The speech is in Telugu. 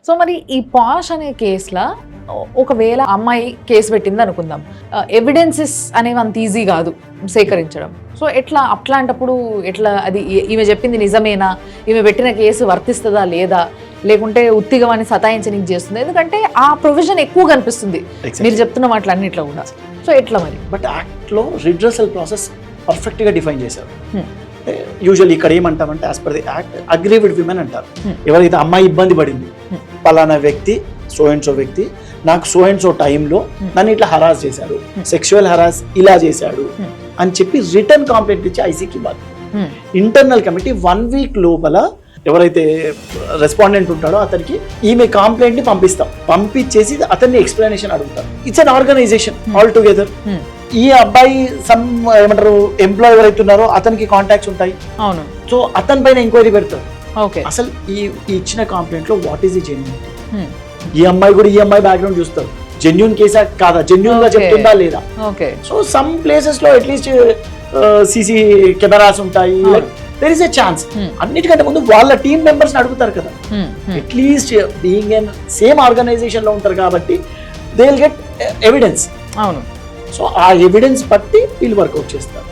సో మరి ఈ పాష్ అనే కేసులో ఒకవేళ అమ్మాయి కేసు పెట్టింది అనుకుందాం, ఎవిడెన్సెస్ అనేవి అంత ఈజీ కాదు సేకరించడం. సో అట్లాంటప్పుడు ఎట్లా అది ఈమె చెప్పింది నిజమేనా, ఈమె పెట్టిన కేసు వర్తిస్తుందా లేదా, లేకుంటే ఉత్తిగా అని సతాయించడానికి చేస్తుంది? ఎందుకంటే ఆ ప్రొవిజన్ ఎక్కువ కనిపిస్తుంది మీరు చెప్తున్న వాటిలన్నిట్లో కూడా. సో ఎట్లా మరి? బట్ యాక్ట్లో రిడ్రెసల్ ప్రాసెస్ పర్ఫెక్ట్గా డిఫైన్ చేశారు. యూజువల్ ఇక్కడ ఏమంటామంటే as per the act aggrieved women అంటారు. ఎవరైతే అమ్మాయి ఇబ్బంది పడింది, పలానా వ్యక్తి సో అండ్ సో వ్యక్తి నాకు సో అండ్ సో టైంలో నన్ను ఇట్లా హరాస్ చేశాడు, సెక్షువల్ హరాస్ ఇలా చేశాడు అని చెప్పి రిటర్న్ కంప్లైంట్ ఇచ్చి ఐసీకి ఇవ్వాలి. ఇంటర్నల్ కమిటీ 1 వీక్ లోపల ఎవరైతే రెస్పాండెంట్ ఉంటాడో అతనికి ఈమె కంప్లైంట్ ని పంపిస్తాం. పంపించేసి అతన్ని ఎక్స్ప్లెనేషన్ అడుగుతారు. It's an organization all together. ఈ అబ్బాయి ఏమంటారు ఎంప్లాయ్ ఎవరైతే ఉన్నారో అతనికి కాంటాక్ట్స్ ఉంటాయి. అవును. సో అతని పైన ఎంక్వైరీ పెడతారు. ఓకే. అసలు ఈ ఇచ్చిన కంప్లైంట్ లో వాట్ ఈస్ ది జెన్యూనిటీ. ఈ అమ్మాయి కూడా ఈ అమ్మాయి బ్యాక్గ్రౌండ్ చూస్తారు, జెన్యూన్ కేసా కాదా, జెన్యూన్ గా చెప్తుందా లేదా. సో సమ్ ప్లేసెస్ లో అట్లీస్ట్ సీసీ కెమెరాస్ ఉంటాయి, దెర్ ఇస్ ఎ ఛాన్స్. అన్నిటికంటే ముందు వాళ్ళ టీమ్ మెంబర్స్ అడుగుతారు కదా, at least being an same organization లో ఉంటారు కాబట్టి దే విల్ గెట్ ఎవిడెన్స్. అవును. సో ఆ ఎవిడెన్స్ బట్టి వీళ్ళు వర్కౌట్ చేస్తారు.